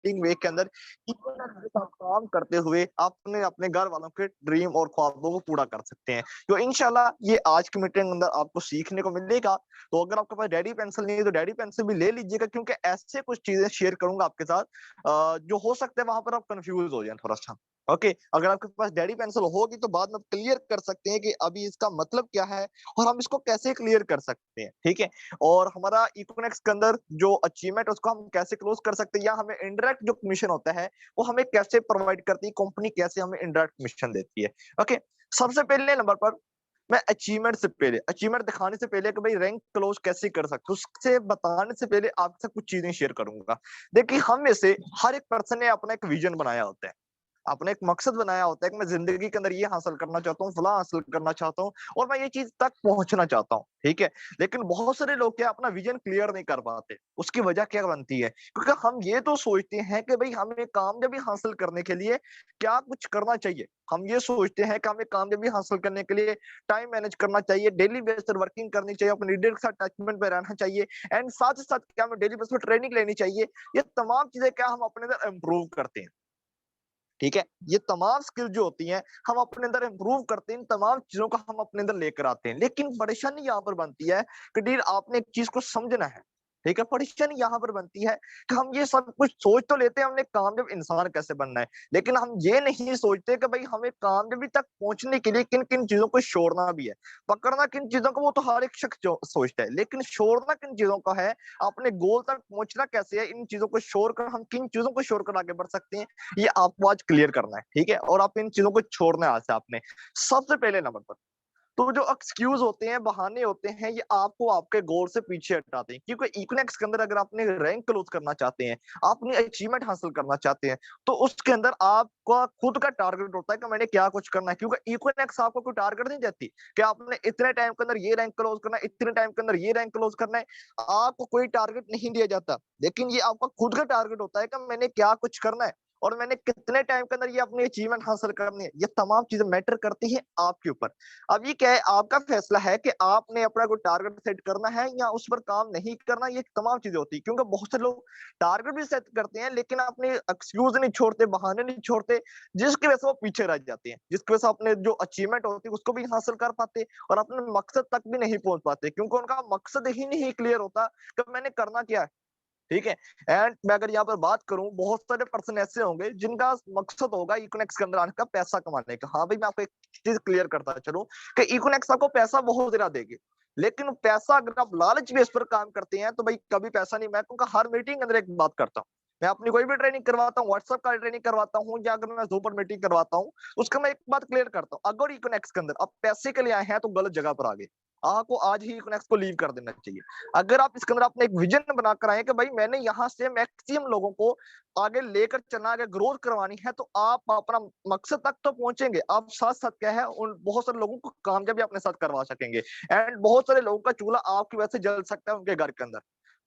Motivating वे के अंदर इक्विनेक्स के साथ काम करते हुए आपने अपने घर वालों के ड्रीम और ख्वाबों को पूरा कर सकते हैं। तो इंशाल्लाह ये आज की मीटिंग के अंदर आपको सीखने को मिलेगा। तो अगर आपके पास डैडी पेंसिल नहीं है तो डैडी पेंसिल भी ले लीजिएगा, क्योंकि ऐसे कुछ चीजें शेयर करूंगा आपके साथ जो हो सकता है वहां पर आप कंफ्यूज हो जाए थोड़ा सा। ओके, अगर आपके पास डैडी पेंसिल होगी तो बाद में क्लियर कर सकते हैं कि अभी इसका मतलब क्या है और हम इसको कैसे क्लियर कर सकते हैं, ठीक है। और हमारा इकोनेक्स के अंदर जो अचीवमेंट उसको हम कैसे क्लोज कर सकते हैं, या हमें इंडायरेक्ट जो कमीशन होता है वो हमें कैसे प्रोवाइड करती है कंपनी, कैसे हमें इंडायरेक्ट कमीशन देती है। ओके, सबसे पहले नंबर पर मैं अचीवमेंट से पहले, अचीवमेंट दिखाने से पहले कि भाई रैंक क्लोज कैसे कर सकते हो, उससे बताने से पहले आपसे कुछ चीजें शेयर करूंगा। देखिए, हम में से हर एक पर्सन ने अपना एक विजन बनाया होता है, आपने एक मकसद बनाया होता है कि मैं जिंदगी के अंदर ये हासिल करना चाहता हूँ, फलां हासिल करना चाहता हूँ और मैं ये चीज तक पहुंचना चाहता हूँ, ठीक है। लेकिन बहुत सारे लोग क्या अपना विजन क्लियर नहीं कर पाते, उसकी वजह क्या बनती है, क्योंकि हम ये तो सोचते हैं कि भाई हमें कामयाबी हासिल करने के लिए क्या कुछ करना चाहिए। हम ये सोचते हैं कि हमें कामयाबी हासिल करने के लिए टाइम मैनेज करना चाहिए, डेली बेस पर वर्किंग करनी चाहिए, अपने लीडर के साथ टचमेंट में रहना चाहिए, एंड साथ ही साथ क्या हमें डेली बेस पर ट्रेनिंग लेनी चाहिए। ये तमाम चीजें क्या हम अपने अंदर इम्प्रूव करते हैं, ठीक है। ये तमाम स्किल जो होती हैं हम अपने अंदर इंप्रूव करते हैं, इन तमाम चीजों को हम अपने अंदर लेकर आते हैं। लेकिन परेशानी यहाँ पर बनती है कि डील आपने एक चीज को समझना है, ठीक है। परेशानी यहाँ पर बनती है कि हम ये सब कुछ सोच तो लेते हैं हमने कामयाब इंसान कैसे बनना है, लेकिन हम ये नहीं सोचते कि भाई हमें कामयाबी तक पहुंचने के लिए किन किन चीजों को छोड़ना भी है। पकड़ना किन चीजों को वो तो हर एक शख्स जो सोचता है, लेकिन छोड़ना किन चीजों का है, अपने गोल तक पहुंचना कैसे है, इन चीजों को छोड़कर हम किन चीजों को छोड़कर आगे बढ़ सकते हैं, ये आपको आज क्लियर करना है, ठीक है। और आप इन चीजों को छोड़ना है आज से आपने। सबसे पहले नंबर पर तो जो एक्सक्यूज होते हैं, बहाने होते हैं, ये आपको आपके गोल से पीछे हटाते हैं। क्योंकि इक्विनेक्स के अंदर अगर आपने रैंक क्लोज करना चाहते हैं, आपने अचीवमेंट हासिल करना चाहते हैं, तो उसके अंदर आपका खुद का टारगेट होता है कि मैंने क्या कुछ करना है। क्योंकि इक्विनेक्स आपको कोई टारगेट नहीं देती कि आपने इतने टाइम के अंदर ये रैंक क्लोज करना है, इतने टाइम के अंदर ये रैंक क्लोज करना है। आपको कोई टारगेट नहीं दिया जाता, लेकिन ये आपका खुद का टारगेट होता है कि मैंने क्या कुछ करना है और मैंने कितने टाइम के अंदर ये अपनी अचीवमेंट हासिल करनी है। ये तमाम चीजें मैटर करती हैं आपके ऊपर। अब ये क्या है, आपका फैसला है कि आपने अपना कोई टारगेट सेट करना है या उस पर काम नहीं करना। ये तमाम चीजें होती है, क्योंकि बहुत से लोग टारगेट भी सेट करते हैं लेकिन अपने एक्सक्यूज नहीं छोड़ते, बहाने नहीं छोड़ते, जिसकी वजह से वो पीछे रह जाते हैं, जिसकी वजह से अपने जो अचीवमेंट होती है उसको भी हासिल कर पाते और अपने मकसद तक भी नहीं पहुंच पाते, क्योंकि उनका मकसद ही नहीं क्लियर होता कि मैंने करना क्या है, ठीक है। एंड मैं अगर यहाँ पर बात करूं, बहुत सारे पर्सन ऐसे होंगे जिनका मकसद होगा इकोनेक्स के अंदर आने का पैसा कमाने का। हाँ भाई, मैं आपको एक चीज क्लियर करता चलूं कि इकोनेक्स आपको पैसा बहुत ज्यादा देगी, लेकिन पैसा अगर आप लालच बेस पर काम करते हैं तो भाई कभी पैसा नहीं। मैं क्योंकि हर मीटिंग के अंदर एक बात करता हूँ, मैं अपनी कोई भी ट्रेनिंग करवाता हूँ, व्हाट्सएप का ट्रेनिंग करवाता हूँ या अगर मैं जूम पर मीटिंग करवाता हूँ, उसका मैं एक बात क्लियर करता हूँ, अगर इकोनेक्स के अंदर आप पैसे के लिए आए हैं तो गलत जगह पर आ गए। आपको आज ही इकोनेक्स को लीव कर देना चाहिए। अगर आप इसके अंदर अपने एक विजन बनाकर आए कि भाई मैंने यहाँ से मैक्सिमम लोगों को आगे लेकर चलना, आगे ग्रोथ करवानी है, तो आप अपना मकसद तक तो पहुंचेंगे, आप साथ साथ क्या है उन बहुत सारे लोगों को कामयाबी अपने साथ करवा सकेंगे। एंड बहुत सारे लोगों का चूल्हा आपकी वजह से जल सकता है उनके घर के अंदर।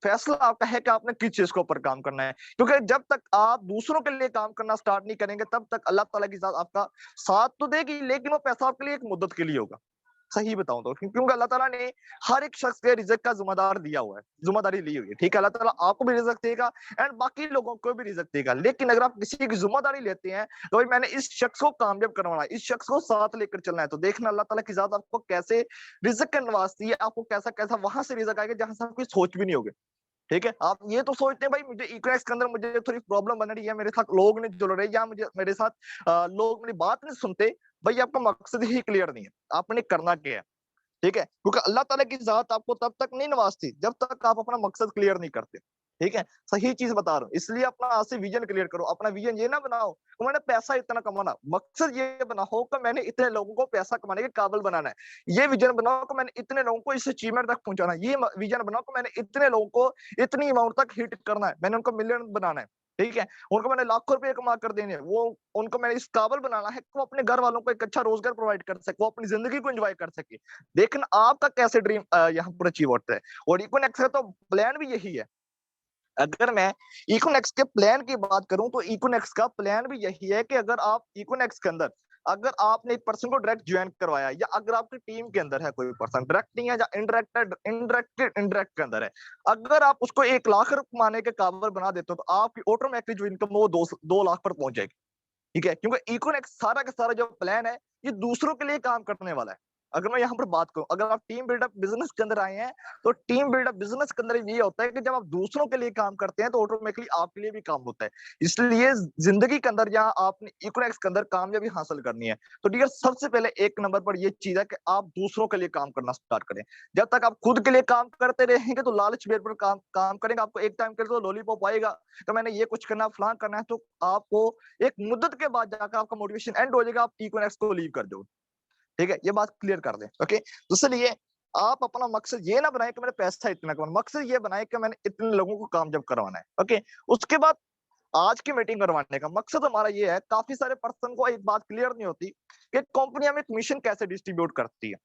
फैसला आपका है कि आपने किस चीज के ऊपर काम करना है, क्योंकि जब तक आप दूसरों के लिए काम करना स्टार्ट नहीं करेंगे तब तक अल्लाह ताला की साथ आपका साथ तो देगी, लेकिन वो पैसा आपके लिए एक मुद्दत के लिए होगा। सही बताऊं तो क्योंकि अल्लाह ताला ने हर एक शख्स के रिज़्क का ज़िम्मेदार दिया हुआ है, ज़िम्मेदारी ली हुई है, ठीक है। अल्लाह ताला आपको भी रिज़्क देगा एंड बाकी लोगों को भी रिज़्क देगा। लेकिन अगर आप किसी की ज़िम्मेदारी लेते हैं तो भाई मैंने इस शख्स को कामयाब करवाना है, इस शख्स को साथ लेकर चलना है, तो देखना अल्लाह ताला की ज़ात आपको कैसे रिज़्क का नवाज़ती है, आपको कैसा-कैसा वहां से रिज़्क आएगा जहां से आप कोई सोच भी नहीं होगे। ठीक है, आप ये तो सोचते हैं भाई मुझे इक्वेस्ट के अंदर मुझे थोड़ी प्रॉब्लम बन रही है, मेरे साथ लोग नहीं जुड़ रहे या मुझे मेरे साथ लोग मेरी बात नहीं सुनते। भाई आपका मकसद ही क्लियर नहीं है, आपने करना क्या है, ठीक है। क्योंकि अल्लाह ताला की ज़ात आपको तब तक नहीं नवाज़ती जब तक आप अपना मकसद क्लियर नहीं करते, ठीक है। सही चीज़ बता रहा हूँ, इसलिए अपना आज से विजन क्लियर करो। अपना विजन ये ना बनाओ कि मैंने पैसा इतना कमाना, मकसद ये बनाओ कि मैंने इतने लोगों को पैसा कमाने के काबिल बनाना है। ये विजन बनाओ कि मैंने इतने लोगों को इस अचीवमेंट तक पहुँचाना है। ये विजन बनाओ कि मैंने इतने लोगों को इतनी अमाउंट तक हिट करना है, मैंने उनको मिलियन बनाना है, ठीक है। उनको मैंने लाखों रुपए कमा कर देने हैं, वो उनको मैंने इस काबिल बनाना है कि वो अपने घर वालों को एक अच्छा रोजगार प्रोवाइड कर सके, वो अपनी जिंदगी को एंजॉय कर सके। लेकिन आपका कैसे ड्रीम यहाँ पर अचीव होता है, और इकोनेक्स का तो प्लान भी यही है। अगर मैं इकोनेक्स के प्लान की बात करूं तो इकोनेक्स का प्लान भी यही है कि अगर आप इकोनेक्स के अंदर अगर आपने एक पर्सन को डायरेक्ट ज्वाइन करवाया या अगर आपकी टीम के अंदर है कोई पर्सन, डायरेक्ट नहीं है या इनडायरेक्ट के अंदर है, अगर आप उसको 1 लाख रुपए कमाने के काबिल बना देते हो तो आपकी ऑटोमेटिकली जो इनकम वो 2 लाख पर पहुंच जाएगी। ठीक है, क्योंकि इकोनेक्स सारा का सारा जो प्लान है ये दूसरों के लिए काम करने वाला है। अगर मैं यहाँ पर बात करूं, अगर आप टीम बिल्डअप बिजनेस के अंदर आए हैं तो टीम बिल्डअप बिजनेस के अंदर ये होता है कि जब आप दूसरों के लिए काम करते हैं तो ऑटोमेटिकली आपके लिए भी काम होता है। इसलिए जिंदगी के अंदर जहां आपने इकोनेक्स के अंदर कामयाबी हासिल करनी है तो डियर सबसे पहले एक नंबर पर ये चीज है कि आप दूसरों के लिए काम करना स्टार्ट करें। जब तक आप खुद के लिए काम करते रहेंगे तो लालच बेर पर काम करेंगे, आपको एक टाइम के लिए तो लॉलीपॉप आएगा कि मैंने ये कुछ करना फलां करना है, तो आपको एक मुद्दत के बाद जाकर आपका मोटिवेशन एंड हो जाएगा, आप इक्विनेक्स को लीव कर दो। ठीक है, ये बात क्लियर कर दें। ओके, तो इसलिए आप अपना मकसद ये ना बनाए कि मैंने पैसा इतना कमाना, मकसद ये बनाए कि मैंने इतने लोगों को काम जब करवाना है। ओके, उसके बाद आज की मीटिंग करवाने का मकसद हमारा ये है, काफी सारे पर्सन को एक बात क्लियर नहीं होती कि कंपनी हमें कमीशन कैसे डिस्ट्रीब्यूट करती है।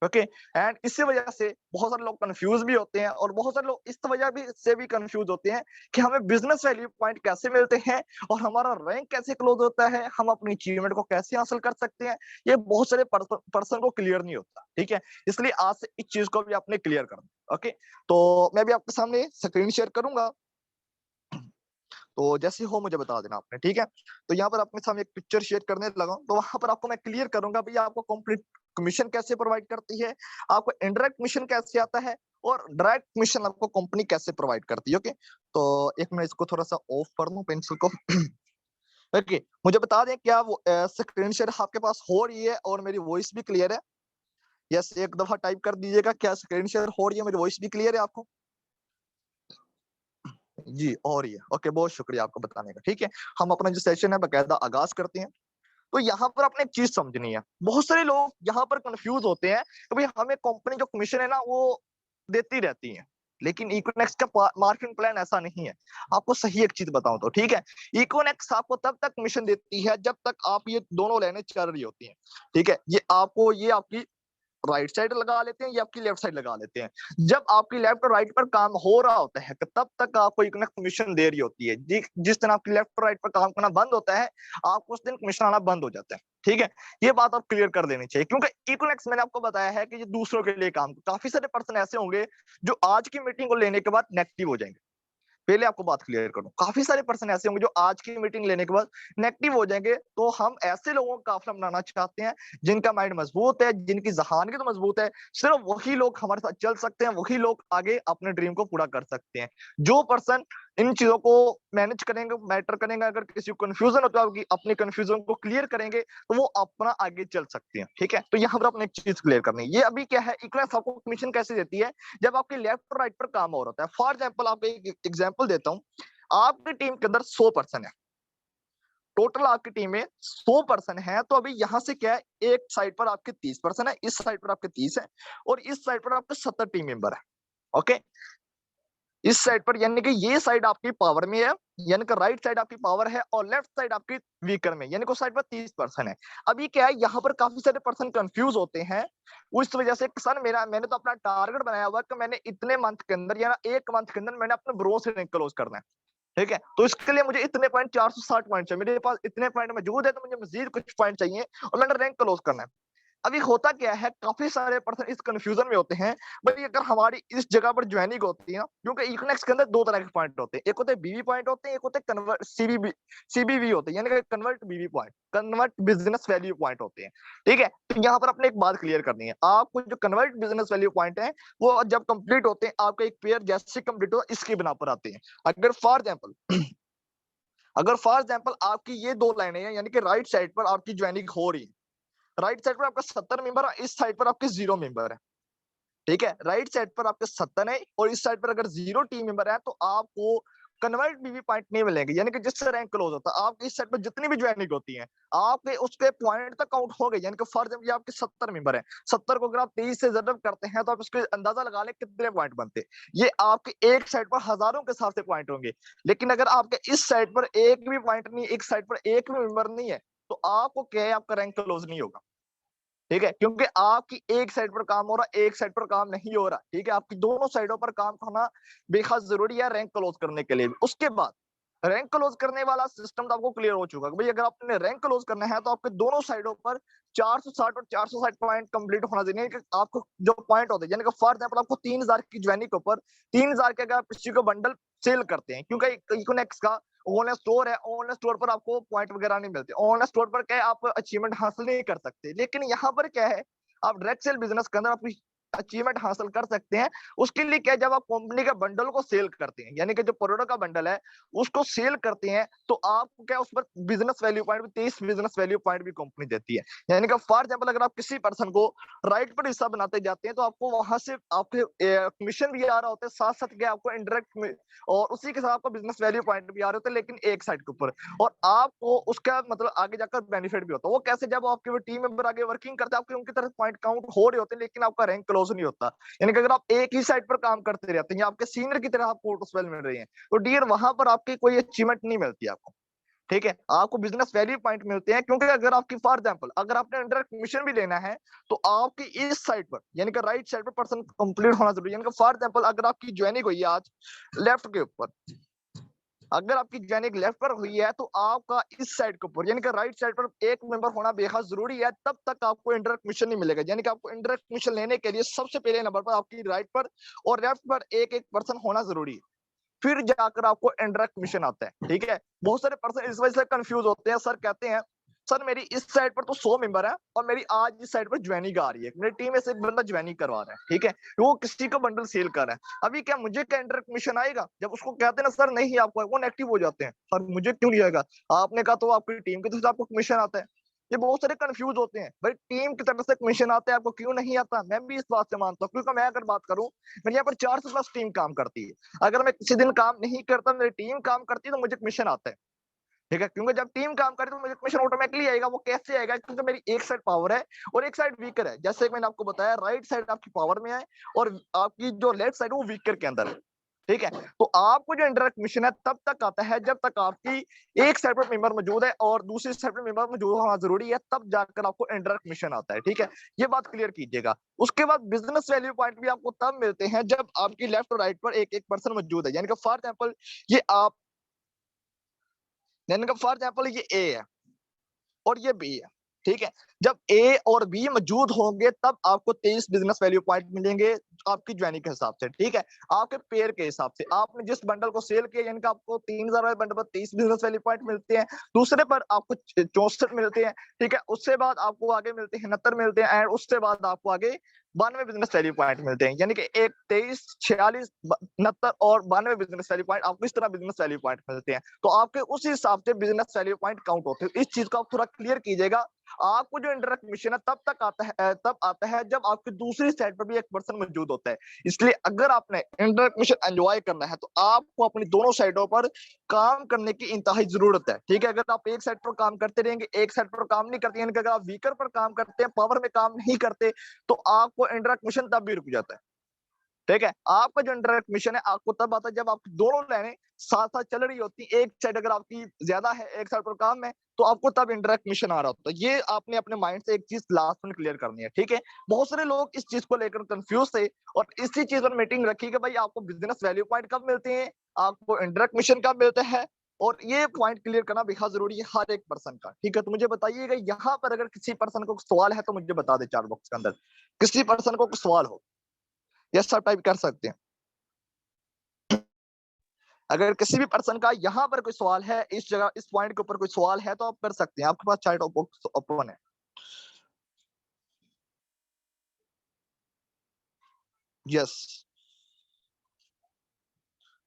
ओके, एंड इसी वजह से बहुत सारे लोग कंफ्यूज भी होते हैं और बहुत सारे लोग इस वजह भी से भी कंफ्यूज होते हैं कि हमें बिजनेस वैल्यू पॉइंट कैसे मिलते हैं और हमारा रैंक कैसे क्लोज होता है, हम अपनी अचीवमेंट को कैसे हासिल कर सकते हैं। ये बहुत सारे पर्सन को क्लियर नहीं होता। ठीक है, इसलिए आज से इस चीज को भी आपने क्लियर करना। ओके, तो मैं भी आपके सामने स्क्रीन शेयर करूंगा, तो जैसे हो मुझे बता देना आपने। ठीक है, तो यहाँ पर अपने सामने एक पिक्चर शेयर करने लगा हूं, तो वहां पर आपको मैं क्लियर करूंगा भैया आपको कंप्लीट कमीशन कैसे प्रोवाइड करती है, आपको इनडायरेक्ट कमीशन कैसे आता है और डायरेक्ट कमीशन आपको कंपनी कैसे प्रोवाइड करती है। ओके, तो एक मिनट इसको थोड़ा सा ऑफ कर दूं पेंसिल को। ओके, मुझे बता दें क्या वो स्क्रीन शेयर आपके पास हो रही है और मेरी वॉइस भी क्लियर है? यस, एक दफा टाइप कर दीजिएगा क्या स्क्रीन शेयर हो रही है, मेरी वॉइस भी क्लियर है आपको? जी, हो रही है। ओके, बहुत शुक्रिया आपको बताने का। ठीक है, हम अपना जो सेशन है बकायदा आगाज करते हैं। तो यहाँ पर आपने एक चीज समझनी है, बहुत सारे लोग यहाँ पर कंफ्यूज होते हैं कि भाई हमें कंपनी जो कमीशन है ना वो देती रहती है, लेकिन इकोनेक्स का मार्केटिंग प्लान ऐसा नहीं है। आपको सही एक चीज बताऊं तो ठीक है, इकोनेक्स आपको तब तक कमीशन देती है जब तक आप ये दोनों लाइनें चल रही होती हैं। ठीक है, ये आपकी राइट साइड लगा लेते हैं या आपकी लेफ्ट साइड लगा लेते हैं। जब आपकी लेफ्ट और राइट पर काम हो रहा होता है तब तक आपको इकोनॉमिक कमीशन दे रही होती है। जिस दिन आपकी लेफ्ट और राइट पर काम करना बंद होता है आपको उस दिन कमीशन आना बंद हो जाता है। ठीक है, ये बात आप क्लियर कर देनी चाहिए, क्योंकि इकोनॉमिक्स मैंने आपको बताया है कि ये दूसरों के लिए काम, काफी सारे पर्सन ऐसे होंगे जो आज की मीटिंग को लेने के बाद नेगेटिव हो जाएंगे। पहले आपको बात क्लियर करूं, काफी सारे पर्सन ऐसे होंगे जो आज की मीटिंग लेने के बाद नेगेटिव हो जाएंगे। तो हम ऐसे लोगों का काफिला बनाना चाहते हैं जिनका माइंड मजबूत है, जिनकी जहानगी तो मजबूत है। सिर्फ वही लोग हमारे साथ चल सकते हैं, वही लोग आगे अपने ड्रीम को पूरा कर सकते हैं। जो पर्सन इन चीजों को मैनेज करेंगे, मैटर करेंगे, अगर किसी को कंफ्यूजन होता है अपनी कंफ्यूजन को क्लियर करेंगे तो वो अपना आगे चल सकते हैं। ठीक है, तो यहाँ पर अपने एक चीज क्लियर करनी है, ये अभी क्या है, इक्विनेक्स आपको कमीशन कैसे देती है जब आपके लेफ्ट और राइट पर काम हो रहा है। फॉर एग्जाम्पल आपको एक एग्जाम्पल देता हूँ, आपकी टीम के अंदर 100 पर्सन है, टोटल आपकी टीम में 100 पर्सन है, तो अभी यहां से क्या है, एक साइड पर आपके 30 पर्सन है, इस साइड पर आपके 30 है और इस साइड पर आपके 70 टीम मेंबर है। ओके, इस साइड पर यानी कि ये साइड आपकी पावर में है, यानी कि राइट साइड आपकी पावर है और लेफ्ट साइड आपकी वीकर में, यानी कि साइड पर 30 पर्सन है। अभी क्या है, यहाँ पर काफी सारे पर्सन कंफ्यूज होते हैं उस वजह से, सर मैंने तो अपना टारगेट बनाया हुआ कि मैंने इतने मंथ के अंदर या एक मंथ के अंदर मैंने अपने ब्रो से रैंक क्लोज करना है। ठीक है, तो इसके लिए मुझे इतने पॉइंट 460 पॉइंट चाहिए, मेरे पास इतने पॉइंट मौजूद है तो मुझे मजीद कुछ पॉइंट चाहिए और मैंने रैंक क्लोज करना है। अभी होता क्या है, काफी सारे पर्सन इस कंफ्यूजन में होते हैं, भाई अगर हमारी इस जगह पर ज्वाइनिंग होती है ना, क्योंकि इकोनेक्स के अंदर दो तरह के पॉइंट होते हैं, एक होते हैं बीवी पॉइंट होते हैं, एक होते हैं कन्वर्ट सीबीवी होते हैं, यानी कि कन्वर्ट बीवी point, convert business value point होते हैं। ठीक है, तो यहाँ पर अपने एक बात क्लियर करनी है, आपको जो कन्वर्ट बिजनेस वैल्यू पॉइंट है वो जब कंप्लीट होते हैं, आपका एक पेयर जैसे कंप्लीट हो इसकी बिना पर आते हैं। अगर फॉर एग्जाम्पल आपकी ये दो लाइनें हैं, यानी कि राइट साइड पर आपकी ज्वाइनिंग हो रही है, राइट साइड पर आपका 70 मेंबर है, इस साइड पर आपके 0 मेंबर है। ठीक है, राइट साइड पर आपके 70 है और इस साइड पर अगर 0 टीम मेंबर है तो आपको कन्वर्ट बीवी पॉइंट नहीं मिलेंगे, यानी कि जिससे रैंक क्लोज होता है आपकी इस साइड पर जितनी भी ज्वाइनिंग होती है आपके उसके पॉइंट तक काउंट हो गए। यानी कि फॉर एग्जाम्पल आपके 70 मेंबर है, 70 को अगर आप 23 से जरब करते हैं तो आप उसके अंदाजा लगा लें कितने पॉइंट बनते हैं। ये आपके एक साइड पर हजारों के हिसाब से पॉइंट होंगे, लेकिन अगर आपके इस साइड पर एक भी पॉइंट नहीं, एक साइड पर एक भी मेंबर नहीं है, तो आपको क्या है, आपका रैंक क्लोज नहीं होगा। ठीक है, क्योंकि आपकी एक साइड पर काम हो रहा, एक साइड पर काम नहीं हो रहा। ठीक है, आपकी दोनों साइडों पर काम होना बेहद जरूरी है रैंक क्लोज करने के लिए भी। उसके बाद रैंक क्लोज करने वाला सिस्टम तो आपको क्लियर हो चुका है भाई। अगर आपने रैंक क्लोज करना है तो आपके दोनों साइडों पर 460 और 460 पॉइंट कंप्लीट होना चाहिए कि आपको जो पॉइंट होते हैं, यानी कि फॉर एग्जांपल आपको 3000 की ज्वाइनिंग के ऊपर 3000 के अगर आप किसी को बंडल सेल करते हैं, क्योंकि इकोनेक्स का ऑनलाइन स्टोर है, ऑनलाइन स्टोर पर आपको पॉइंट वगैरह नहीं मिलते, ऑनलाइन स्टोर पर क्या है आप अचीवमेंट हासिल नहीं कर सकते। लेकिन यहाँ पर क्या है, आप डायरेक्ट सेल बिजनेस के अंदर अपनी अचीवमेंट हासिल कर सकते हैं। उसके लिए क्या, जब आप कंपनी के बंडल को सेल करते हैं, यानी कि जो प्रोडक्ट का बंडल है उसको सेल करते हैं, तो आपको क्या उस पर बिजनेस वैल्यू पॉइंट भी 23 बिजनेस वैल्यू पॉइंट भी कंपनी देती है। यानी कि फॉर एग्जांपल अगर आप किसी पर्सन को राइट पर हिस्सा बनाते जाते हैं तो आपको वहां से आपके कमीशन भी आ रहा होता है, साथ साथ क्या आपको इनडायरेक्ट और उसी के साथ आपको बिजनेस वैल्यू पॉइंट भी आ रहे होते हैं, लेकिन एक साइड के ऊपर, और आपको उसका मतलब आगे जाकर बेनिफिट भी होता है। वो कैसे, जब आपके टीम मेंबर आगे वर्किंग करते हैं आपके उनकी तरफ पॉइंट काउंट हो रहे होते हैं, लेकिन आपका रैंक क्लोज नहीं होता। यानी कि अगर आप एक ही साइड पर काम करते रहते हैं या आपके सीनियर की तरह आपको ऑटोस्पेल मिल रही है, तो डियर वहां पर आपकी कोई अचीवमेंट नहीं मिलती आपको। ठीक है, आपको बिजनेस वैल्यू पॉइंट मिलते हैं, क्योंकि अगर आपकी फॉर एग्जांपल अगर आपने अंडर कमीशन भी लेना है तो आपकी इस साइड पर यानी कि राइट साइड पर पर्सन कंप्लीट होना जरूरी है। यानी कि फॉर एग्जांपल अगर आपकी ज्वाइनिंग हुई है आज लेफ्ट के ऊपर, अगर आपकी ज्वाइनिंग लेफ्ट पर हुई है तो आपका इस साइड के ऊपर यानी कि राइट साइड पर एक मेंबर होना बेहद जरूरी है, तब तक आपको इंडायरेक्ट कमीशन नहीं मिलेगा। यानी कि आपको इंडायरेक्ट कमीशन लेने के लिए सबसे पहले नंबर पर आपकी राइट पर और लेफ्ट पर एक एक पर्सन होना जरूरी है, फिर जाकर आपको इंडायरेक्ट कमीशन आता है। ठीक है, बहुत सारे पर्सन इस वजह से कंफ्यूज होते हैं, सर कहते हैं सर मेरी इस साइड पर तो 100 मेंबर है और मेरी आज इस साइड पर ज्वाइनिंग आ रही है, मेरी टीम में से एक बंदा ज्वाइनिंग करवा रहा है, ठीक है, वो किसी का बंडल सेल कर रहा है, अभी क्या मुझे क्या इंडायरेक्ट कमीशन आएगा? जब उसको कहते हैं ना सर नहीं आपको, वो नेगेटिव हो जाते हैं, सर मुझे क्यों नहीं आएगा? आपने कहा तो आपकी टीम की तरफ से आपको कमीशन आता है। ये बहुत सारे कंफ्यूज होते हैं भाई, टीम की तरफ से कमीशन आता है आपको क्यों नहीं आता? मैं भी इस बात से मानता हूँ, क्योंकि मैं अगर बात करूं मेरे यहाँ पर 400+ टीम काम करती है, अगर मैं किसी दिन काम नहीं करता मेरी टीम काम करती है तो मुझे कमीशन आता है। ठीक है, क्योंकि जब टीम काम करे तो मुझे कमीशन ऑटोमेटिकली आएगा। वो कैसे आएगा? क्योंकि मेरी एक साइड पावर है और एक साइड वीकर है। जैसे मैंने आपको बताया राइट साइड आपकी पावर में है और आपकी जो लेफ्ट साइड वो वीकर के अंदर है। ठीक है, तो आपको जो इंडायरेक्ट कमीशन है तब तक आता है जब तक आपकी एक साइड पर मेंबर मौजूद है और दूसरी साइड पर मेंबर मौजूद होना जरूरी है, तब जाकर आपको इंडायरेक्ट कमीशन आता है। ठीक है, ये बात क्लियर कीजिएगा। उसके बाद बिजनेस वैल्यू पॉइंट भी आपको तब मिलते हैं जब आपकी लेफ्ट और राइट पर एक एक पर्सन मौजूद है। यानी कि फॉर एग्जाम्पल ये आप, यानी कि फॉर एग्जाम्पल ये ए है और ये बी है। ठीक है, जब ए और बी मौजूद होंगे तब आपको 23 बिजनेस वैल्यू पॉइंट मिलेंगे आपकी ज्वाइनिंग के हिसाब से। ठीक है, आपके पेयर के हिसाब से आपने जिस बंडल को सेल किया यानी कि आपको 3000 वाले बंडल पर 23 बिजनेस वैल्यू पॉइंट मिलते हैं, दूसरे पर आपको 64 मिलते हैं। ठीक है, उससे बाद आपको आगे मिलते हैं 69 मिलते हैं एंड उससे बाद आपको आगे 92 बिजनेस वैल्यू पॉइंट मिलते हैं। यानी कि एक 23 46 69 और 92 बिजनेस वैल्यू पॉइंट आपको इस तरह बिजनेस वैल्यू पॉइंट मिलते हैं, तो आपके उस हिसाब से बिजनेस वैल्यू पॉइंट काउंट होते हैं। इस चीज को आप थोड़ा क्लियर कीजिएगा। आपको जो इंडायरेक्ट कमीशन है तब आता है जब आपकी दूसरी साइड पर भी एक पर्सन मौजूद होता है। इसलिए अगर आपने इंडायरेक्ट कमीशन एंजॉय करना है तो आपको अपनी दोनों साइडों पर काम करने की इंतहाई जरूरत है। ठीक है, अगर आप एक साइड पर काम करते रहेंगे, एक साइड पर काम नहीं करते, यानी कि अगर आप वीकर पर काम करते हैं, पावर में काम नहीं करते, तो आपको इंडायरेक्ट कमीशन तब भी रुक जाता है। ठीक है, आपका जो इंडायरेक्ट कमीशन है आपको तब आता है जब आपकी दोनों लाइनें साथ साथ चल रही होती, एक साइड अगर आपकी ज्यादा है एक साइड पर काम है तो आपको तब इंडायरेक्ट कमीशन आ रहा होता है। ये आपने अपने माइंड से एक चीज लास्ट में क्लियर करनी है। ठीक है, बहुत सारे लोग इस चीज को लेकर कंफ्यूज थे और इसी चीज पर मीटिंग रखी कि भाई आपको बिजनेस वैल्यू पॉइंट कब मिलते हैं, आपको इंडायरेक्ट कमीशन कब मिलता है, और ये पॉइंट क्लियर करना बेहद जरूरी है हर एक पर्सन का। ठीक है, तो मुझे बताइएगा यहाँ पर अगर किसी पर्सन को सवाल है तो मुझे बता दे चार बॉक्स के अंदर, किसी पर्सन को सवाल हो, यस सर टाइप कर सकते हैं। अगर किसी भी पर्सन का यहाँ पर कोई सवाल है, इस जगह इस पॉइंट के ऊपर कोई सवाल है तो आप कर सकते हैं, आपके पास चैट बॉक्स ओपन है। यस,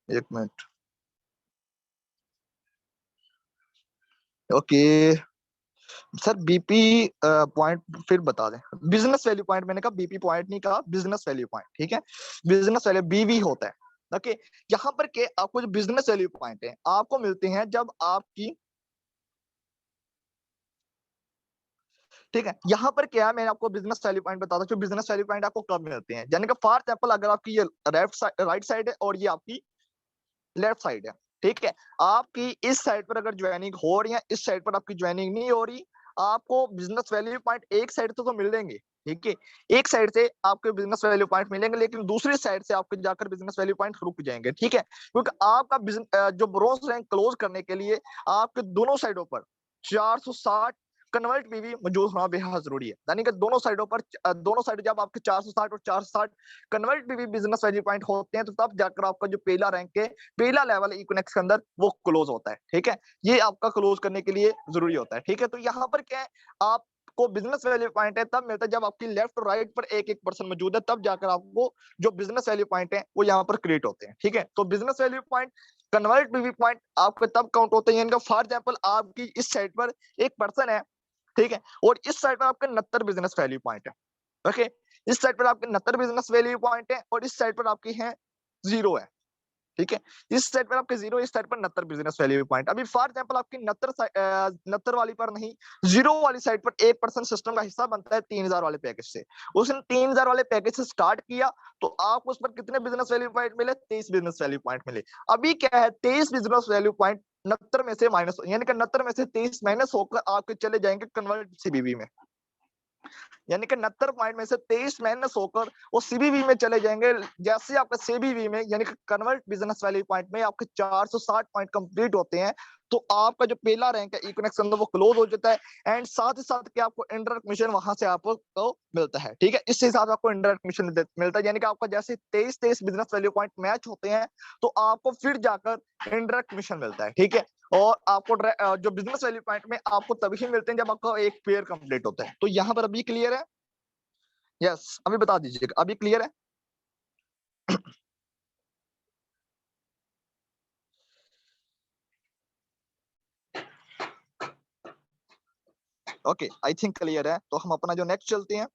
एक minute, okay sir BP point फिर बता दें। बिजनेस वैल्यू पॉइंट मैंने कहा, बीपी पॉइंट नहीं कहा, बिजनेस वैल्यू पॉइंट। ठीक है, बिजनेस वैल्यू बीवी होता है। ओके, यहाँ पर के आपको जो बिजनेस वैल्यू पॉइंट है आपको मिलते हैं जब आपकी, ठीक है, यहाँ पर क्या है मैंने आपको बिजनेस वैल्यू पॉइंट बताता हूँ, बिजनेस वैल्यू पॉइंट आपको कब मिलते हैं। यानी कि फॉर एग्जांपल अगर आपकी ये राइट साइड है और ये आपकी लेफ्ट साइड है, ठीक है, आपकी इस साइड पर अगर ज्वाइनिंग हो रही है, इस साइड पर आपकी ज्वाइनिंग नहीं हो रही, आपको बिजनेस वैल्यू पॉइंट एक साइड तो मिलेंगे, ठीक है, एक साइड से आपके बिजनेस वैल्यू पॉइंट मिलेंगे, लेकिन दूसरी साइड से आपके जाकर बिजनेस वैल्यू पॉइंट रुक जाएंगे। ठीक है, क्योंकि आपका जो ब्रोंज रैंक क्लोज करने के लिए आपके दोनों साइडों पर 460 कन्वर्ट पीवी मौजूद होना बेहद जरूरी है। यानी कि दोनों साइडों पर दोनों साइड जब आपके 460 और 460 convert PV business value point होते हैं, तो तब जाकर आपका जो पहला रैंक है, पहला लेवल इक्विनेक्स के अंदर वो क्लोज होता है। ठीक है, ये आपका क्लोज करने के लिए जरूरी होता है। ठीक है, तो यहाँ पर क्या है, आप को बिजनेस वैल्यू पॉइंट है तब मिलता है जब आपकी लेफ्ट और राइट पर एक एक पर्सन मौजूद है, तब जाकर आपको जो बिजनेस वैल्यू पॉइंट है वो यहाँ पर क्रिएट होते हैं। ठीक है, तो business value point convert PV point आपके तब काउंट होते हैं, यानी फॉर एग्जांपल आपकी इस साइड पर एक पर्सन है, ठीक है, और इस साइड पर आपके 69 बिजनेस वैल्यू पॉइंट है। ओके, इस साइड पर आपके 69 बिजनेस वैल्यू पॉइंट है और इस साइड पर आपकी है 0 है। ठीक है, इस साइड पर आपके 0, इस साइड पर 69 बिजनेस वैल्यू पॉइंट। अभी फॉर एग्जांपल आपकी 69 वाली पर नहीं, 0 वाली साइड पर एक पर्सन सिस्टम का हिस्सा बनता है 3000 वाले पैकेज से। उसने 3000 वाले पैकेज से स्टार्ट किया, तो आपको उस पर कितने बिजनेस वैल्यू पॉइंट मिले? 23 बिजनेस वैल्यू पॉइंट मिले। अभी क्या है, 23 बिजनेस वैल्यू पॉइंट 69 में से माइनस, यानी कि 69 में से 23 माइनस होकर आपके चले जाएंगे कन्वर्ट सीबीवी में। यानी कि 69 पॉइंट में से 23 माइनस होकर वो सीबीवी में चले जाएंगे। जैसे आपका सीबीवी में यानी कि कन्वर्ट बिजनेस वैल्यू पॉइंट में आपके 460 पॉइंट कंप्लीट होते हैं, तो आपका जो पहला रैंक है इक्विनेक्स अंदर वो क्लोज हो जाता है। एंड साथ ही साथ कि आपको इंडायरेक्ट कमीशन वहां से आपको मिलता है। ठीक है, इस हिसाब से आपको इंडायरेक्ट कमीशन मिलता है, यानी कि आपका जैसे 23 बिजनेस वैल्यू पॉइंट मैच होते हैं, तो आपको फिर जाकर इंडायरेक्ट कमीशन मिलता है। ठीक है, और आपको जो बिजनेस वैल्यू पॉइंट में आपको तभी मिलते हैं जब आपका एक पेयर कंप्लीट होता है। तो यहाँ पर अभी क्लियर है? यस, अभी बता दीजिएगा, अभी क्लियर है? ओके, आई थिंक क्लियर है। तो हम अपना जो नेक्स्ट चलते हैं।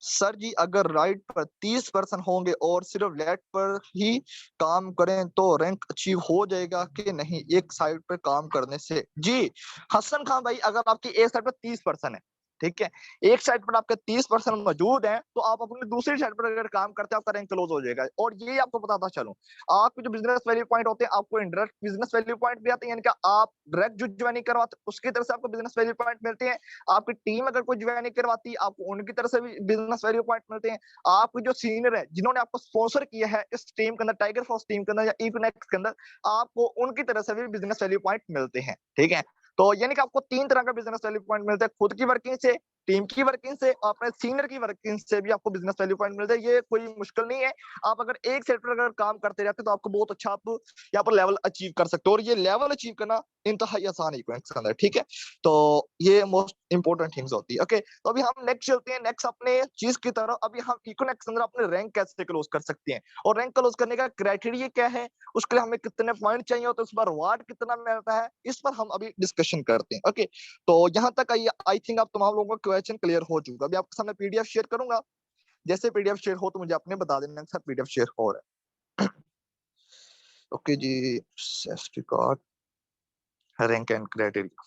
सर जी, अगर राइट पर 30 पर्सन होंगे और सिर्फ लेफ्ट पर ही काम करें तो रैंक अचीव हो जाएगा कि नहीं एक साइड पर काम करने से? जी हसन खान भाई, अगर आपकी एक साइड पर 30 पर्सन है, ठीक है, एक साइड पर आपके 30 पर्सन मौजूद हैं, तो आप अपनी दूसरी साइड पर अगर काम करते हैं आपका रैंक क्लोज हो जाएगा। और ये आपको बताता चलूं, आपके जो बिजनेस वैल्यू पॉइंट होते हैं, आपको इंडायरेक्ट बिजनेस वैल्यू पॉइंट भी आते हैं, यानी कि आप डायरेक्ट जो ज्वाइनिंग करवाते हैं उसकी तरफ से आपको बिजनेस वैल्यू पॉइंट मिलते हैं। आपकी टीम अगर कोई ज्वाइन नहीं करवाती है, आपको उनकी तरफ से भी बिजनेस वैल्यू पॉइंट मिलते हैं। आपके जो सीनियर है जिन्होंने आपको स्पॉन्सर किया है इस टीम के अंदर, टाइगर फोर्स टीम के अंदर या इक्विनेक्स के अंदर, आपको उनकी तरफ से भी बिजनेस वैल्यू पॉइंट मिलते हैं। ठीक है, तो यानी कि आपको 3 तरह का बिजनेस वैल्यू पॉइंट मिलता है, खुद की वर्किंग से, टीम की वर्किंग से, और अपने सीनियर की वर्किंग से भी आपको बिजनेस वैल्यू पॉइंट मिलता है। ये कोई मुश्किल नहीं है। आप अगर एक सेट पर अगर काम करते रहते तो आपको बहुत अच्छा आप यहाँ पर लेवल अचीव कर सकते हो, और ये लेवल अचीव करना इंतहाई आसान है। ठीक है, तो ये मोस्ट इंपॉर्टेंट थिंग्स होती है। ओके, तो अभी हम नेक्स्ट चलते हैं, नेक्स्ट अपने चीज की तरफ। अभी हम इकोनेक्स अंदर अपने रैंक कैसे क्लोज कर सकते हैं, और रैंक क्लोज करने का क्राइटेरिया क्या है, उसके लिए हमें कितने पॉइंट चाहिए होते हैं, उस पर रिवार्ड कितना मिलता है, इस पर हम अभी डिस्कशन करते हैं। ओके, तो यहाँ तक आई थिंक आप तमाम लोगों का क्वेश्चन क्लियर हो चुका। अभी आपके सामने पीडीएफ शेयर करूंगा, जैसे पीडीएफ शेयर हो तो मुझे आपने बता देना सर पीडीएफ शेयर हो रहा है। ओके जी, certificate rank and criteria.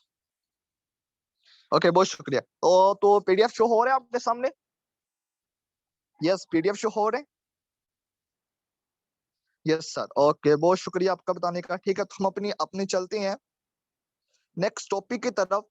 Okay, बहुत शुक्रिया। तो पीडीएफ शो हो रहे हैं आपके सामने? यस, पीडीएफ शो हो रहे हैं। यस सर, ओके, बहुत शुक्रिया आपका बताने का। ठीक है, तो हम अपनी अपनी चलते हैं नेक्स्ट टॉपिक की तरफ।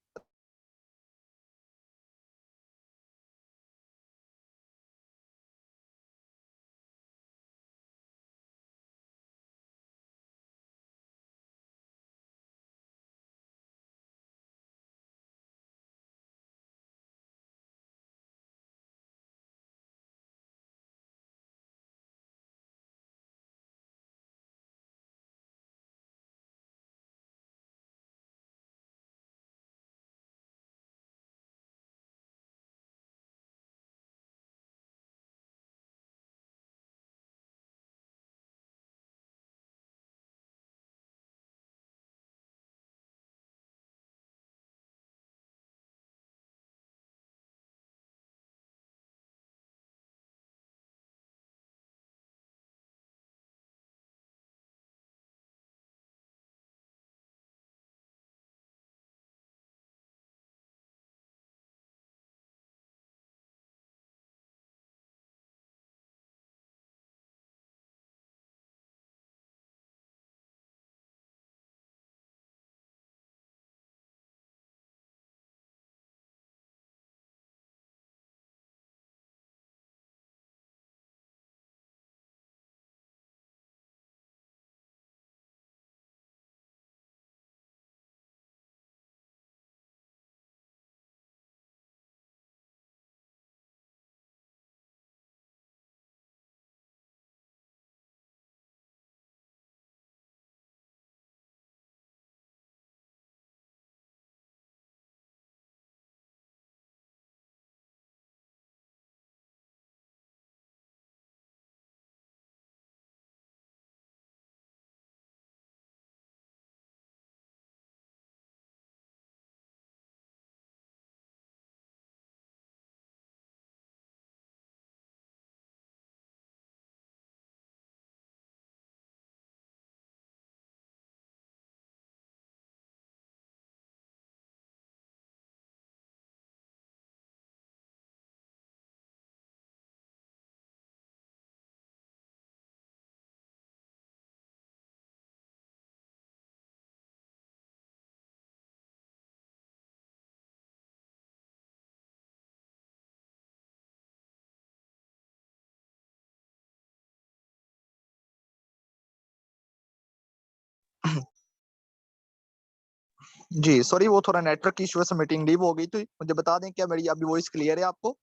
जी सॉरी, वो थोड़ा नेटवर्क इशू से मीटिंग लीव हो गई, तो मुझे बता दें क्या मेरी अभी वॉइस क्लियर है आपको?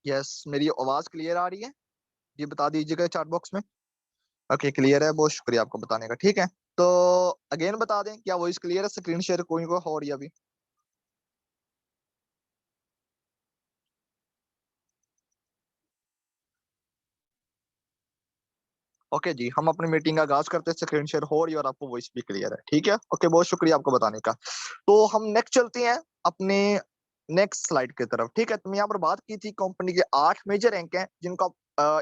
यस, मेरी आवाज क्लियर आ रही है? ये बता दीजिएगा चैट बॉक्स में। ओके, क्लियर है, बहुत शुक्रिया आपको बताने का। ठीक है, तो अगेन बता दें क्या वॉइस क्लियर है? स्क्रीन शेयर कोई को हो रही है अभी? ओके जी, हम अपनी मीटिंग का आगाज करते हैं। स्क्रीन शेयर हो रही है और आपको वॉइस भी क्लियर है। ठीक है, ओके, बहुत शुक्रिया आपको बताने का। तो हम नेक्स्ट चलते हैं अपने नेक्स्ट स्लाइड की तरफ। ठीक है, तो मैं यहाँ पर बात की थी कंपनी के 8 मेजर रैंक हैं जिनको आप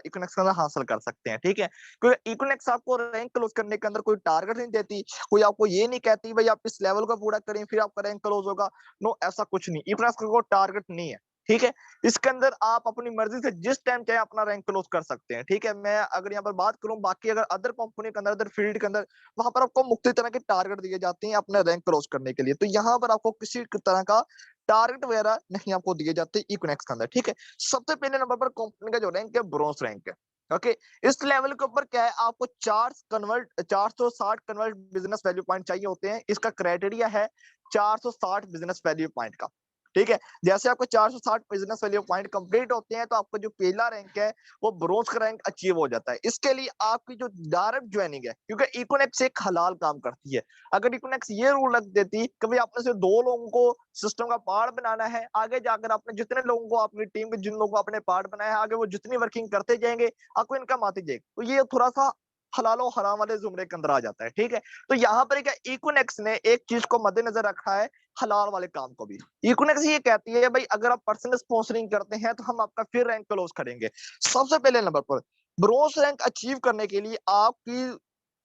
इकोनेक्स के अंदर हासिल कर सकते हैं। ठीक है, क्योंकि इकोनेक्स आपको रैंक क्लोज करने के अंदर कोई टारगेट नहीं देती, कोई आपको ये नहीं कहती भाई आप इस लेवल को पूरा करें फिर आपका रैंक क्लोज होगा। नो, ऐसा कुछ नहीं, इकोनेक्स का कोई टारगेट नहीं है। ठीक है, इसके अंदर आप अपनी मर्जी से जिस टाइम चाहे अपना रैंक क्लोज कर सकते हैं। ठीक है, मैं अगर यहाँ पर बात करूं बाकी अगर अदर कंपनी के अंदर, अदर फील्ड के अंदर, वहां पर आपको मुख्तलिफ तरह के टारगेट दिए जाते हैं अपने रैंक क्लोज करने के लिए। तो यहाँ पर आपको किसी तरह का टारगेट वगैरह नहीं आपको दिए जाते इकोनेक्स के अंदर। ठीक है, सबसे पहले नंबर पर कंपनी का जो रैंक है ब्रोंज रैंक है। ओके, इस लेवल के ऊपर क्या है, आपको 460 कन्वर्ट बिजनेस वैल्यू पॉइंट चाहिए होते हैं। इसका क्राइटेरिया है 460 बिजनेस वैल्यू पॉइंट का। ठीक है, जैसे आपको 460 बिजनेस वैल्यू पॉइंट कंप्लीट होते हैं तो आपका जो पहला रैंक है वो ब्रोंज का रैंक अचीव हो जाता है। इसके लिए आपकी जो डायरेक्ट ज्वाइनिंग है, क्योंकि इकोनेक्स एक हलाल काम करती है। अगर इकोनेक्स ये रूल रख देती कि भाई आपने से 2 लोगों को सिस्टम का पार्ट बनाना है, आगे जाकर आपने जितने लोगों को अपनी टीम के जिन लोगों को अपने पार्ट बनाया है, आगे वो जितनी वर्किंग करते जाएंगे आपको इनकम आती जाएगी। तो ये थोड़ा सा हलालो हराम वाले जुमरे के अंदर आ जाता है। ठीक है, तो यहाँ पर क्या इकोनेक्स ने एक चीज को मद्देनजर रखा है, हलाल वाले काम को भी। इकोनेक्स ये कहती है भाई अगर आप पर्सनल स्पॉन्सरिंग करते हैं तो हम आपका फिर रैंक क्लोज करेंगे। सबसे पहले नंबर पर ब्रोंज रैंक अचीव करने के लिए आपकी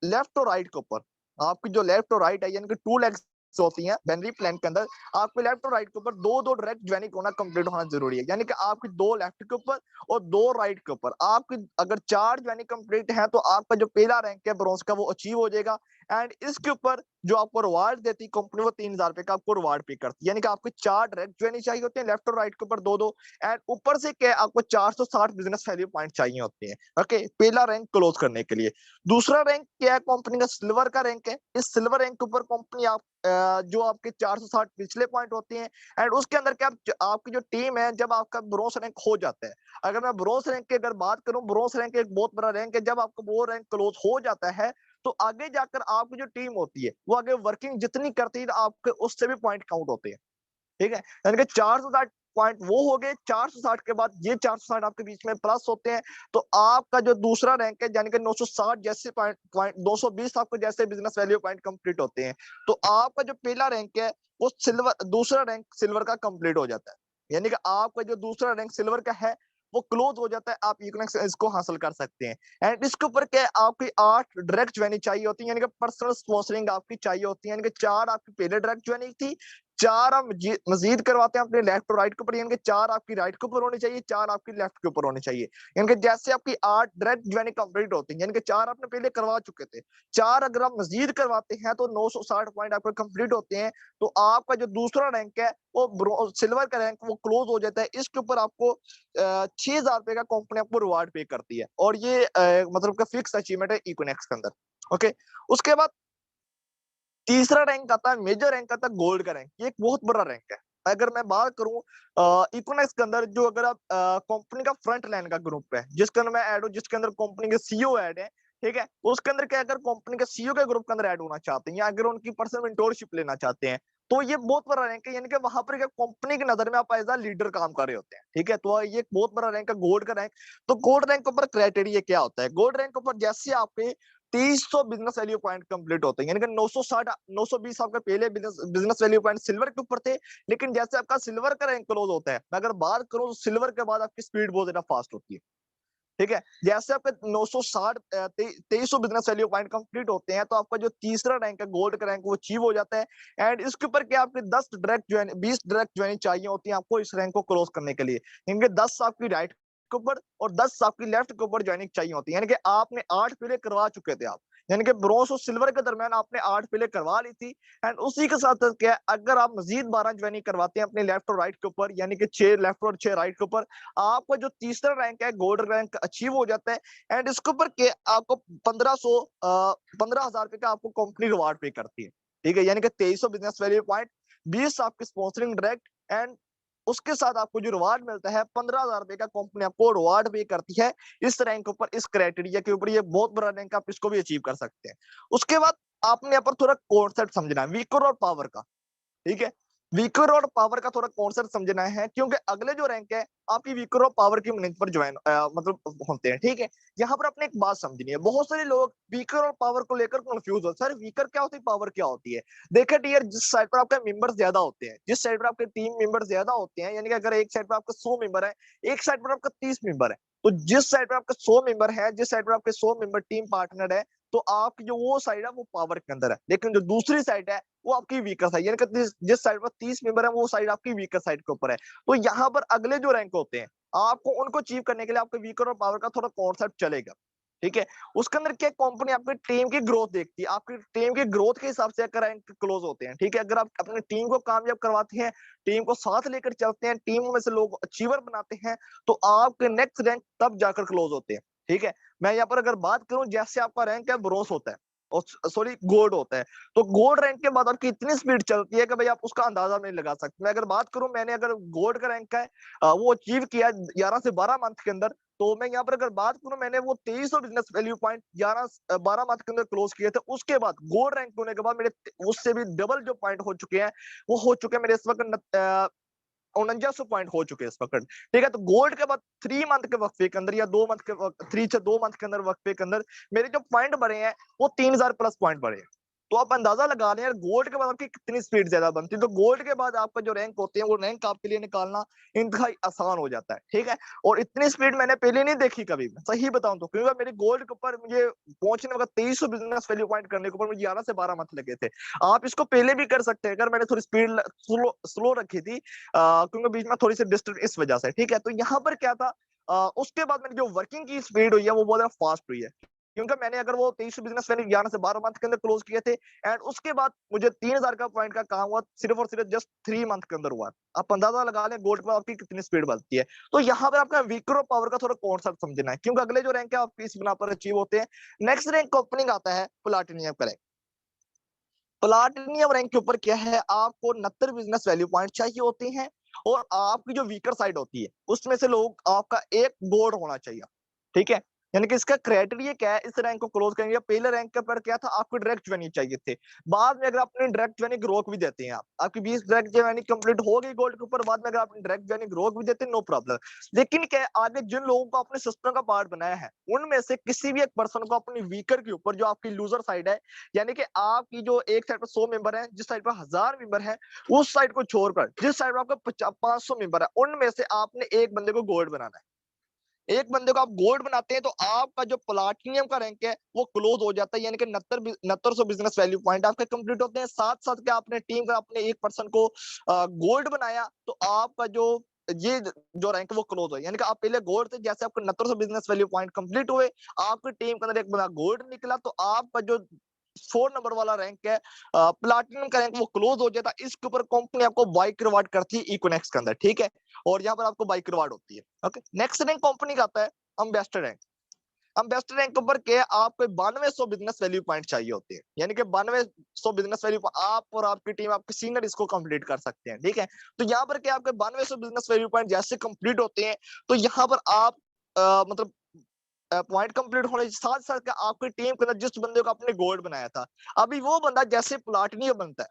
लेफ्ट और राइट के ऊपर, आपकी जो लेफ्ट और राइट है यानी कि 2 लेग्स होती हैं बाइनरी प्लान के अंदर, आपके लेफ्ट और राइट के ऊपर दो दो डायरेक्ट ज्वाइनिंग होना कंप्लीट होना जरूरी है। यानी कि आपकी 2 लेफ्ट के ऊपर और 2 राइट के ऊपर आपकी अगर 4 ज्वाइनिंग कंप्लीट है तो आपका जो पहला रैंक है ब्रोंज का वो अचीव हो जाएगा। एंड इसके ऊपर जो आपको रिवार्ड देती कंपनी वो 3000 रुपए का आपको रिवार्ड पे करती है। यानी कि आपको 4 डायरेक्ट ज्वाइनिंग चाहिए होते हैं लेफ्ट और राइट के ऊपर दो दो, एंड ऊपर से क्या आपको 460 बिजनेस वैल्यू पॉइंट चाहिए होते हैं। ओके, पहला रैंक क्लोज करने के लिए। दूसरा रैंक क्या है, कंपनी का सिल्वर का रैंक है। इस सिल्वर रैंक के ऊपर कंपनी आप जो आपके 460 पिछले पॉइंट होते हैं एंड उसके अंदर क्या आपकी जो टीम है जब आपका ब्रोंज रैंक हो जाता है। अगर मैं ब्रोंज रैंक की अगर बात करूं, ब्रोंज रैंक एक बहुत बड़ा रैंक है। जब आपका वो रैंक क्लोज हो जाता है तो आगे जाकर आपकी जो टीम होती है वो आगे वर्किंग जितनी करती है आपके उससे भी पॉइंट काउंट होते हैं। ठीक है, यानी कि 460 पॉइंट वो हो गए, 460 के बाद ये 460 आपके बीच में प्लस होते हैं तो आपका जो दूसरा रैंक है यानी कि 960 जैसे पॉइंट पॉइंट 220 आपको जैसे बिजनेस वैल्यू पॉइंट कंप्लीट होते हैं तो आपका जो पहला रैंक है वो सिल्वर, दूसरा रैंक सिल्वर का कंप्लीट हो जाता है। यानी कि आपका जो दूसरा रैंक सिल्वर का है वो क्लोज हो जाता है, आप इकोनॉमिक्स इसको हासिल कर सकते हैं। एंड इसके ऊपर क्या है, आपकी 8 डायरेक्ट ज्वाइनिंग चाहिए होती है यानी कि पर्सनल स्पॉन्सरिंग आपकी चाहिए होती है। यानी कि 4 आपकी पहले डायरेक्ट ज्वाइनिंग थी, 4 आप मजीद करवाते हैं अपने लेफ्ट और राइट के ऊपर, यानी कि 4 आपकी राइट के ऊपर होनी चाहिए, 4 आपकी लेफ्ट के ऊपर होनी चाहिए। यानी कि जैसे आपकी 8 डायरेक्ट ज्वाइनिंग कंप्लीट होती है यानी कि 4 आपने पहले करवा चुके थे, 4 अगर आप मजीद करवाते हैं तो 960 पॉइंट आपके कंप्लीट होते हैं तो आपका जो दूसरा रैंक है वो सिल्वर का रैंक वो क्लोज हो जाता है। इसके ऊपर आपको 6000 रुपए का कंपनी आपको रिवार्ड पे करती है और ये मतलब का फिक्स अचीवमेंट है इकोनेक्स के अंदर। ओके, उसके बाद तीसरा रैंक आता है, मेजर रैंक आता है गोल्ड का रैंक। ये एक बहुत बड़ा रैंक है। अगर मैं बात करूं इकोनॉमिक्स के अंदर जो अगर आप कंपनी का फ्रंट लाइन का ग्रुप है जिसके अंदर मैं ऐड हूं, जिसके अंदर कंपनी के सीईओ ऐड है, ठीक है, उसके अंदर क्या अगर कंपनी के सीईओ के ग्रुप के अंदर ऐड होना चाहते हैं या अगर उनकी पर्सनल मेंटोरशिप लेना चाहते हैं तो ये बहुत बड़ा रैंक है। यानी कि वहां पर क्या कंपनी की नजर में आप एज अ लीडर काम कर रहे होते हैं। ठीक है, तो ये एक बहुत बड़ा रैंक है गोल्ड का रैंक। तो गोल्ड रैंक के ऊपर क्राइटेरिया क्या होता है, गोल्ड रैंक के ऊपर जैसे आपके 300 बिजनेस वैल्यू पॉइंट कंप्लीट होते हैं यानी कि 960 920 आपके पहले बिजनेस वैल्यू पॉइंट सिल्वर के ऊपर थे, लेकिन जैसे आपका सिल्वर का रैंक क्लोज होता है, मैं अगर बात करूं तो सिल्वर के बाद आपकी स्पीड बहुत ज्यादा फास्ट होती है। ठीक है, जैसे आपके 960 2300 बिजनेस वैल्यू पॉइंट कंप्लीट होते हैं तो आपका जो तीसरा रैंक है गोल्ड का रैंक वो अचीव हो जाता है। एंड इसके ऊपर क्या आपके 10 डायरेक्ट ज्वाइन 20 डायरेक्ट ज्वाइन चाहिए होती है आपको इस रैंक को क्रॉस करने के लिए। इनके 10 आपकी राइट के ऊपर और 10 आपकी लेफ्ट के ऊपर ज्वाइनिंग चाहिए होती है। यानी कि आपने 8 पहले करवा चुके थे आप, यानी कि ब्रोंज और सिल्वर के दरमियान आपने 8 प्ले करवा ली थी। एंड उसी के साथ क्या है, अगर आप मजीद 12 ज्वाइनिंग करवाते हैं अपने लेफ्ट और राइट के ऊपर, यानी कि 6 लेफ्ट और 6 राइट के ऊपर, आपका जो तीसरा रैंक है गोल्ड रैंक अचीव हो जाता है। एंड इसके ऊपर के आपको 15,000 रुपए का आपको कंपनी रिवार्ड पे करती है। ठीक है, यानी कि 2300 बिजनेस वैल्यू पॉइंट, 20 आपकी स्पॉन्सरिंग डायरेक्ट, एंड उसके साथ आपको जो रिवार्ड मिलता है 15,000 रुपए का कंपनी आपको रिवार्ड पे करती है इस रैंक के ऊपर, इस क्राइटेरिया के ऊपर। ये बहुत बड़ा रैंक, आप इसको भी अचीव कर सकते हैं। उसके बाद आपने यहाँ पर थोड़ा कॉन्सेप्ट समझना है वीकर और पावर का। ठीक है, वीकर और पावर का थोड़ा कॉन्सेप्ट समझना है, क्योंकि अगले जो रैंक है आपकी वीकर और पावर की मिनट पर ज्वाइन मतलब होते हैं। ठीक है, यहाँ पर आपने एक बात समझनी है, बहुत सारे लोग वीकर और पावर को लेकर कंफ्यूज होते हैं, सर वीकर क्या होती है, पावर क्या होती है। देखिए डियर, जिस साइड पर आपके मेंबर ज्यादा होते हैं, जिस साइड पर आपके टीम मेंबर ज्यादा होते हैं, यानी कि अगर एक साइड पर आपका 100 मेंबर है, एक साइड पर आपका 30 मेंबर है, तो जिस साइड पर आपके 100 मेंबर है, जिस साइड पर आपके 100 मेंबर टीम पार्टनर है, तो आपकी जो वो साइड है वो पावर के अंदर है। लेकिन जो दूसरी साइड है वो आपकी वीकर साइड, यानी कि जिस साइड पर 30 मेंबर है वो साइड आपकी वीकर साइड के ऊपर है। तो यहाँ पर अगले जो रैंक होते हैं, आपको उनको अचीव करने के लिए आपके वीकर और पावर का थोड़ा कॉन्सेप्ट चलेगा। ठीक है, उसके अंदर क्या कंपनी आपकी टीम की ग्रोथ देखती है, आपकी टीम की ग्रोथ के हिसाब से रैंक क्लोज होते हैं। ठीक है, अगर आप अपनी टीम को कामयाब करवाते हैं, टीम को साथ लेकर चलते हैं, टीम में से लोग अचीवर बनाते हैं, तो आपके नेक्स्ट रैंक तब जाकर क्लोज होते हैं। ठीक है, मैं यहाँ पर अगर बात करूं, जैसे आपका रैंक है ब्रोंज होता है और सॉरी गोल्ड होता है, तो गोल्ड रैंक के बाद आपकी इतनी स्पीड चलती है कि भाई आप उसका अंदाजा नहीं लगा सकते। मैं अगर बात करूं, मैंने अगर गोल्ड का रैंक है वो अचीव किया 11 से 12 मंथ के अंदर, तो मैं यहाँ पर अगर बात करूं, मैंने वो 2300 बिजनेस वैल्यू पॉइंट 12 मंथ के अंदर क्लोज किए थे। उसके बाद गोल्ड रैंक होने के बाद मेरे उससे भी डबल जो पॉइंट हो चुके हैं, वो हो चुके हैं मेरे इस वक्त 4900 पॉइंट हो चुके हैं इस वक्त। ठीक है, तो गोल्ड के बाद 3 मंथ के वक्फे के अंदर, या 2 मंथ के 3 से 2 मंथ के अंदर वक्फे के अंदर मेरे जो पॉइंट बढ़े हैं वो 3000 प्लस पॉइंट बढ़े हैं। तो आप अंदाजा लगा लें यार, गोल्ड के बाद आपकी कितनी स्पीड ज्यादा बनती है। तो गोल्ड के बाद आपका जो रैंक होते हैं, वो रैंक आपके लिए निकालना इंतहाई आसान हो जाता है। ठीक है, और इतनी स्पीड मैंने पहले नहीं देखी कभी, सही बताऊं तो, क्योंकि मेरी गोल्ड के ऊपर मुझे पहुंचने में 2300 बिजनेस वैल्यू पॉइंट करने के ऊपर मुझे 11 से 12 मंथ लगे थे। आप इसको पहले भी कर सकते हैं, अगर मैंने थोड़ी स्पीड स्लो रखी थी, क्योंकि बीच में थोड़ी सी डिस्टेंस इस वजह से। ठीक है, तो यहाँ पर क्या था, उसके बाद मैंने जो वर्किंग की स्पीड हुई है वो बहुत ज्यादा फास्ट हुई है, क्योंकि मैंने अगर वो 23 बिजनेस मैंने 11 से 12 मंथ के अंदर क्लोज किए थे, एंड उसके बाद मुझे 3000 का पॉइंट का काम हुआ सिर्फ और सिर्फ जस्ट 3 मंथ के अंदर हुआ। आप अंदाजा लगा लें गोल्ड पर आपकी कितनी स्पीड बढ़ती है। तो यहाँ पर आपका वीकर और पावर का थोड़ा कॉन्सेप्ट समझना है, क्योंकि अगले जो रैंक है आपकी इस बिना पर अचीव होते हैं। नेक्स्ट रैंक ओपनिंग आता है प्लाटिनियम का रैंक। प्लाटिनियम रैंक के ऊपर क्या है, आपको 69 बिजनेस वैल्यू पॉइंट चाहिए होते हैं, और आपकी जो वीकर साइड होती है उसमें से लोग आपका एक गोल्ड होना चाहिए। ठीक है, यानी कि इसका क्राइटेरिया क्या है, इस रैंक को क्लोज करेंगे। पहले रैंक के पर क्या था, आपको डायरेक्ट ज्वाइनिंग चाहिए थे। बाद में अगर आपने डायरेक्ट ज्वाइनिंग रोक भी देते हैं, आप आपकी 20 डायरेक्ट ज्वाइनिंग कंप्लीट हो गई गोल्ड के ऊपर, बाद में अगर आपने डायरेक्ट ज्वाइनिंग रोक भी देते, नो प्रॉब्लम। लेकिन क्या है, आगे जिन लोगों को अपने सिस्टम का पार्ट बनाया है, उनमें से किसी भी एक पर्सन को अपनी वीकर के ऊपर, जो आपकी लूजर साइड है, यानी कि आपकी जो एक साइड पर 100 मेंबर है, जिस साइड पर 1000 मेंबर है, उस साइड को छोड़कर जिस साइड पर आपका 500 मेंबर है, उनमें से आपने एक बंदे को गोल्ड बनाना है। एक बंदे को आप गोल्ड बनाते हैं, तो आपका जो प्लाटिनियम का रैंक है वो क्लोज हो जाता है, यानी कि 6900 बिजनेस वैल्यू पॉइंट आपके कंप्लीट होते हैं। साथ साथ के आपने टीम का अपने एक पर्सन को गोल्ड बनाया, तो आपका जो ये जो रैंक वो क्लोज हो, यानी कि आप पहले गोल्ड थे, जैसे आपके 6900 बिजनेस वैल्यू पॉइंट कंप्लीट हुए, आपकी टीम के अंदर एक बंदा गोल्ड निकला, तो आपका जो 4 नंबर वाला रैंक है प्लाटिनम का रैंक, वो क्लोज हो जाता है। इसके ऊपर कंपनी आपको बाइक रिवार्ड करती है इकोनेक्स के अंदर। ठीक है, और यहाँ पर आपको बाइक रिवार्ड होती है। ओके, नेक्स्ट रैंक कंपनी का आता है अम्बेस्टर रैंक। अम्बेस्टर रैंक के ऊपर क्या, आपको 9200 बिजनेस वैल्यू पॉइंट चाहिए होते हैं, यानी कि 9200 बिजनेस वैल्यू आप और आपकी टीम, आपके सीनियर इसको कंप्लीट कर सकते हैं। ठीक है, तो यहाँ पर क्या, आपके 9200 बिजनेस वैल्यू पॉइंट जैसे कंप्लीट होते हैं, तो यहाँ पर आप मतलब पॉइंट कंप्लीट होने के साथ साथ आपकी टीम के अंदर जिस बंदे को आपने गोल्ड बनाया था, अभी वो बंदा जैसे प्लाटिनियम बनता है,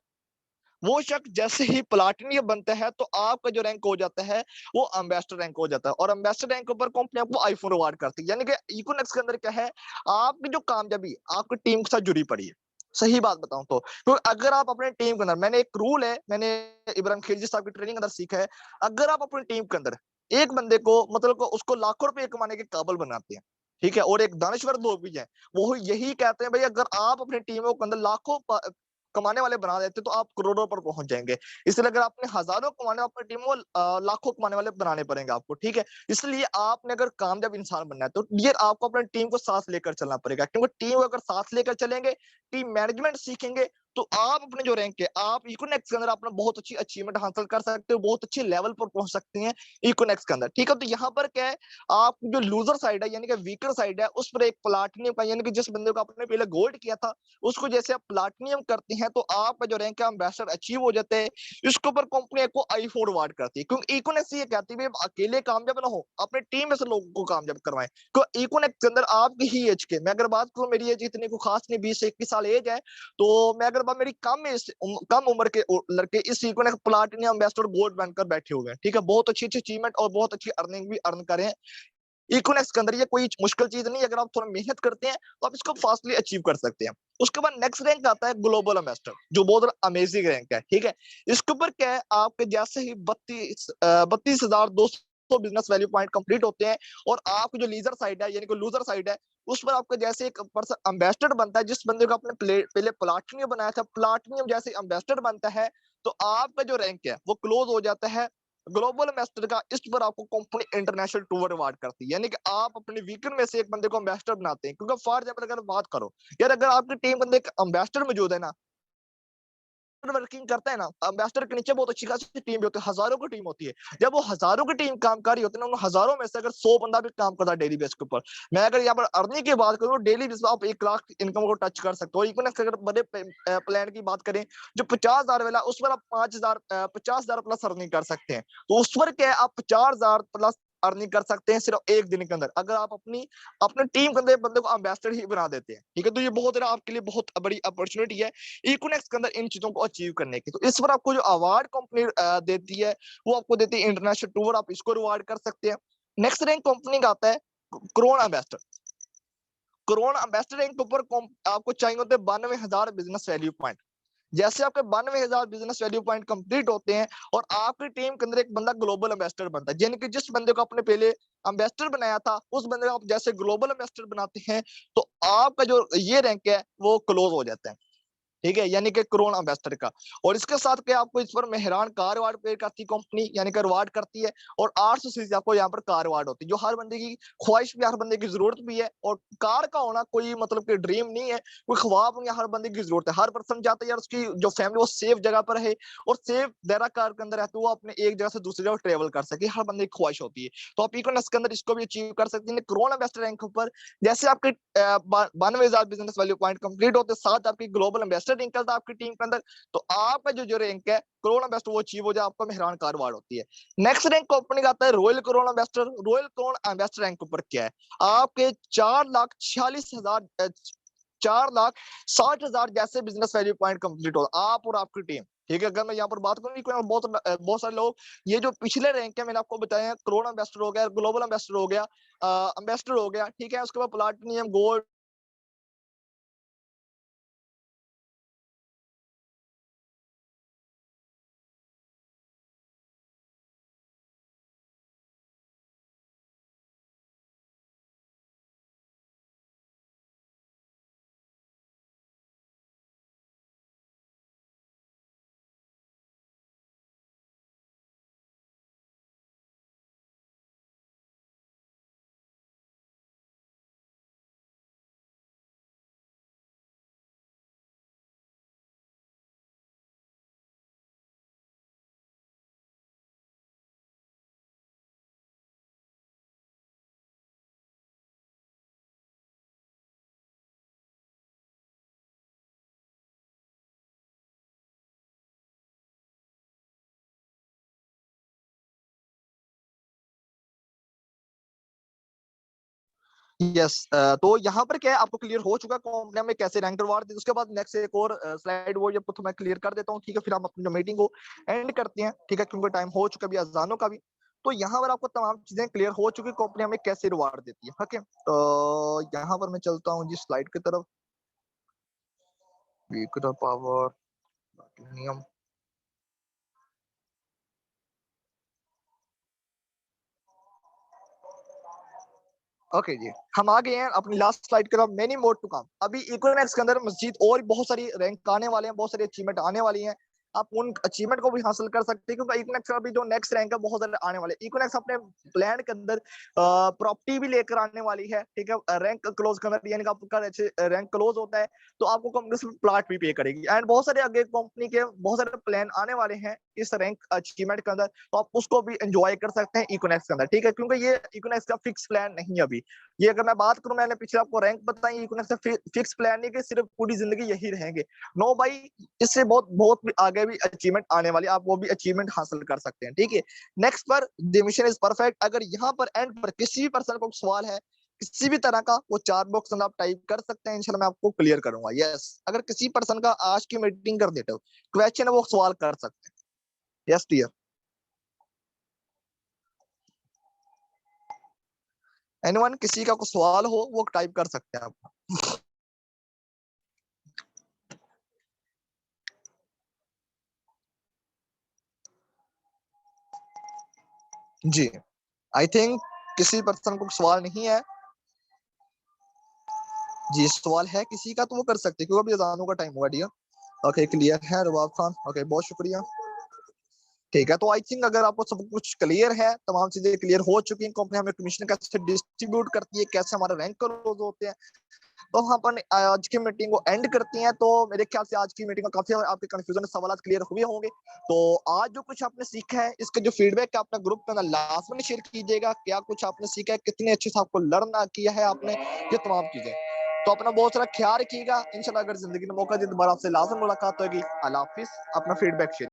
वो शख्स जैसे ही प्लाटिनियम बनता है, तो आपका जो रैंक हो जाता है वो एम्बेसडर रैंक हो जाता है। और एम्बेसडर रैंक के ऊपर कंपनी आपको आईफोन रिवार्ड करती है, यानी कि इकोनेक्स के अंदर क्या है, आपकी जो कामयाबी आपकी टीम के साथ जुड़ी पड़ी है। सही बात बताऊं तो अगर आप अपने टीम के अंदर, मैंने एक रूल है, मैंने इब्राहिम खिलजी साहब की ट्रेनिंग अंदर सीखा है, अगर आप अपनी टीम के अंदर एक बंदे को मतलब को उसको लाखों रुपए कमाने के काबिल बनाते हैं, ठीक है, और एक दानिश्वर लोग भी हैं, वो यही कहते हैं भाई, अगर आप अपनी टीमों के अंदर लाखों कमाने वाले बना देते तो आप करोड़ों पर पहुंच जाएंगे। इसलिए अगर आपने हजारों कमाने अपनी टीम को लाखों कमाने वाले बनाने पड़ेंगे आपको, ठीक है। इसलिए आपने अगर कामयाब इंसान बनना है तो डियर आपको अपनी टीम को साथ लेकर चलना पड़ेगा, क्योंकि टीम को अगर साथ लेकर चलेंगे, टीम मैनेजमेंट सीखेंगे, तो आप अपने जो रैंक है आप इकोनेक्स के अंदर अपना बहुत अच्छी अचीवमेंट हासिल कर सकते हो, बहुत अच्छे लेवल पर पहुंच सकते हैं इकोनेक्स के अंदर, ठीक है। तो यहाँ पर क्या है, आप जो लूजर साइड है यानी कि वीकर साइड है, उस पर एक प्लाटिनियम का, यानी कि जिस बंदे को आपने पहले गोल्ड किया था उसको जैसे आप प्लाटिनियम करते हैं तो आपका जो रैंक है एम्बेसडर अचीव हो जाते हैं। इसके ऊपर कंपनी आपको आईफोन अवार्ड करती है, क्योंकि इकोनेक्स ये कहती है अकेले कामयाब ना हो, अपने टीम में से लोगों को कामयाब करवाएं। क्योंकि इकोनेक्स के अंदर आपकी ही एज के, मैं अगर बात करूं मेरी एज इतनी को खास नहीं, 20 से 21 साल एज है, तो मैं अगर बात मेरी कम उम्र के लड़के इस इकोनेक्स प्लाटिनियम एम्बेसडर गोल्ड बनकर बैठे हुए हैं, ठीक है। बहुत अच्छी अच्छी अचीवमेंट और बहुत अच्छी अर्निंग भी अर्न करें इकोनेक्स के अंदर। ये कोई मुश्किल चीज नहीं, अगर आप थोड़ा मेहनत करते हैं तो आप इसको फास्टली अचीव कर सकते हैं। उसके बाद नेक्स्ट रैंक आता है ग्लोबल एम्बेसडर, जो बहुत अमेजिंग रैंक है, ठीक है। इसके ऊपर क्या है, आपके जैसे ही 32,200 बिजनेस वैल्यू पॉइंट कंप्लीट होते हैं और आपकी जो लीजर साइड है यानी कि लूजर साइड है, उस पर आपका जैसे एक पर्सन एम्बेसडर बनता है, जिस बंदे को आपने पहले प्लाटिनियम बनाया था, प्लाटिनियम जैसे एम्बेसडर बनता है तो आपका जो रैंक है वो क्लोज हो जाता है ग्लोबल एम्बेसडर का। इस पर आपको कंपनी इंटरनेशनल टूर अवार्ड करती है, यानी कि आप अपने वीकेंड में से एक बंदे को एम्बेसडर बनाते हैं। क्योंकि फॉर एग्जाम्पल अगर बात करो यार, अगर आपकी टीम बंदे एक एम्बेसडर मौजूद है ना, वर्किंग करता है ना, एम्बेसडर के नीचे बहुत अच्छी खासी टीम भी होती है, हजारों की टीम होती है। जब वो हजारों की टीम काम कर रही होती है ना, उन हजारों में से अगर 100 बंदा भी काम करता है डेली बेस के ऊपर, मैं अगर यहाँ पर अर्निंग की बात करूँ, डेली बेस आप 1 लाख इनकम को टच कर सकते हो। इवन अगर बड़े प्लान की बात करें जो 50,000 वाला, उस पर आप 5,000 50,000 प्लस अर्निंग कर सकते हैं। तो उस पर क्या है, आप 50,000 प्लस अर्निंग कर सकते हैं सिर्फ एक दिन के अंदर, अगर आप अपनी टीम के अंदर बंदे को एम्बेसडर ही बना देते हैं, ठीक है। तो ये बहुत आपके लिए बहुत बड़ी अपॉर्चुनिटी है इकोनेक्स के अंदर इन चीजों को अचीव करने की। तो इस पर आपको जो अवार्ड कंपनी देती है वो आपको देती है इंटरनेशनल टूर, आप इसको रिवार्ड कर सकते हैं। नेक्स्ट रैंक कंपनी का आता है crore ambassador. Crore ambassador rank के ऊपर आपको चाहिए होते हैं 92,000 बिजनेस वैल्यू पॉइंट। जैसे आपके 92,000 बिजनेस वैल्यू पॉइंट कंप्लीट होते हैं और आपकी टीम के अंदर एक बंदा ग्लोबल एम्बेसडर बनता है, यानी कि जिस बंदे को आपने पहले एम्बेसडर बनाया था उस बंदे को आप जैसे ग्लोबल एम्बेसडर बनाते हैं, तो आपका जो ये रैंक है वो क्लोज हो जाता है, ठीक है, यानी कि करोड़ एम्बेसडर का। और इसके साथ क्या आपको इस पर मेहरान कार अवार्ड पे करती कंपनी, यानी कि रिवार्ड करती है। और 800 आपको यहाँ पर कार अवार्ड होती है, जो हर बंदे की ख्वाहिश भी, हर बंदे की जरूरत भी है। और कार का होना कोई मतलब कि ड्रीम नहीं है, कोई ख्वाब नहीं है, हर बंदे की जरूरत है। हर पर्सन चाहता है यार उसकी जो फैमिली वो सेफ जगह पर है और सेफ दायरा कार के अंदर है, तो वो अपने एक जगह से दूसरी जगह ट्रेवल कर सके, हर बंदे की ख्वाहिश होती है। तो आप इकोनॉमिक्स के अंदर इसको भी अचीव कर सकते हैं करोड़ एम्बेसडर रैंक पर। जैसे आपके 92,000 बिजनेस वैल्यू पॉइंट कंप्लीट होते साथ आपकी ग्लोबल एम्बेसडर निकलता है आपकी टीम के अंदर, तो आपका जो रैंक है करोड़ एम्बेसडर वो अचीव हो जाए, आपका मेहरान कार अवार्ड होती है। नेक्स्ट रैंक कंपनी का आता है royal crore ambassador. Royal crore ambassador rank ऊपर क्या है, आपके 4,46,000 4,60,000 जैसे बिजनेस वैल्यू पॉइंट कंप्लीट हो आप और आपकी टीम, ठीक है। अगर मैं यहाँ पर बात करूँ बहुत बहुत सारे लोग ये जो पिछले रैंक है मैंने आपको बताया, करोड़ एम्बेसडर हो गया, ग्लोबल एम्बेसडर हो गया, एम्बेसडर हो गया, ठीक है। उसके बाद प्लाटिनियम, गोल्ड, यस। तो यहाँ पर क्या है आपको क्लियर हो चुका कंपनी में कैसे रैंक करवा दी। उसके बाद नेक्स्ट एक और स्लाइड वो आपको तो मैं क्लियर कर देता हूँ, ठीक है। फिर हम अपनी जो मीटिंग को एंड करते हैं, ठीक है, क्योंकि टाइम हो चुका भी अजानों का भी। तो यहाँ पर आपको तमाम चीजें क्लियर हो चुकी कंपनी हमें कैसे रिवार्ड देती है, ओके। तो यहाँ पर मैं चलता हूँ जिस स्लाइड की तरफ, पावर नियम। ओके जी, हम आ गए हैं अपनी लास्ट स्लाइड की तरफ। Many more to come. अभी इकोनॉमिक्स के अंदर मजीद और बहुत सारी रैंक आने वाले हैं, बहुत सारी अचीवमेंट आने वाली हैं। आप उन अचीवमेंट को भी हासिल कर सकते हैं, क्योंकि इकोनॉमिक्स का भी जो नेक्स्ट रैंक है बहुत सारे आने वाले। इकोनॉमिक्स अपने प्लान के अंदर प्रॉपर्टी भी लेकर आने वाली है, ठीक है। रैंक क्लोज के अंदर, यानी कि आपका रैंक क्लोज होता है तो आपको कंपनी प्लाट भी पे करेगी। एंड बहुत सारे आगे कंपनी के बहुत सारे प्लान आने वाले हैं इस रैंक अचीवमेंट के अंदर, तो आप उसको भी एंजॉय कर सकते हैं इकोनॉमिक्स के अंदर, ठीक है। क्योंकि ये इकोनॉमिक्स का फिक्स प्लान नहीं है अभी। ये अगर मैं बात करूं, मैंने पिछले आपको रैंक बताई, इकोनॉमिक्स का फिक्स प्लान नहीं कि सिर्फ पूरी जिंदगी यही रहेंगे। नो भाई, इससे बहुत बहुत भी आगे भी अचीवमेंट आने वाली, आप वो भी अचीवमेंट हासिल कर सकते हैं, ठीक है। नेक्स्ट पर द मिशन इज परफेक्ट। अगर यहाँ पर एंड पर किसी भी पर्सन को सवाल है किसी भी तरह का, वो चार बॉक्स में आप टाइप कर सकते हैं, इंशाल्लाह मैं आपको क्लियर करूंगा। यस, अगर किसी पर्सन का आज की मीटिंग कर देते हो क्वेश्चन है, वो सवाल कर सकते हैं। यस डियर, एनीवन, किसी का कोई सवाल हो वो टाइप कर सकते हैं आप। जी, आई थिंक किसी पर्सन को सवाल नहीं है। जी, सवाल है किसी का तो वो कर सकते हैं, क्योंकि अभी अजानों का टाइम हुआ डियर। ओके, क्लियर है रवाब खान। ओके, बहुत शुक्रिया। ठीक है, तो आई थिंक अगर आपको सब कुछ क्लियर है, तमाम चीजें क्लियर हो चुकी हैं, कंपनी हमें कमीशन कैसे डिस्ट्रीब्यूट करती है, कैसे हमारे रैंक क्लोज होते हैं, तो हम अपन आज की मीटिंग को एंड करती हैं। तो मेरे ख्याल से आज की मीटिंग में काफी आपके कंफ्यूजन सवाल क्लियर हुए होंगे। तो आज जो कुछ आपने सीखा है, इसके जो फीडबैक है अपने ग्रुप में लास्ट में शेयर कीजिएगा। क्या कुछ आपने सीखा है, कितने अच्छे से आपको लर्न किया है आपने, ये तमाम चीजें। तो अपना बहुत सारा ख्याल रखिएगा। इंशाल्लाह अगर जिंदगी में मौका दे दोबारा आपसे लाजम मुलाकात होगी। अल्लाह हाफिज। अपना फीडबैक शेयर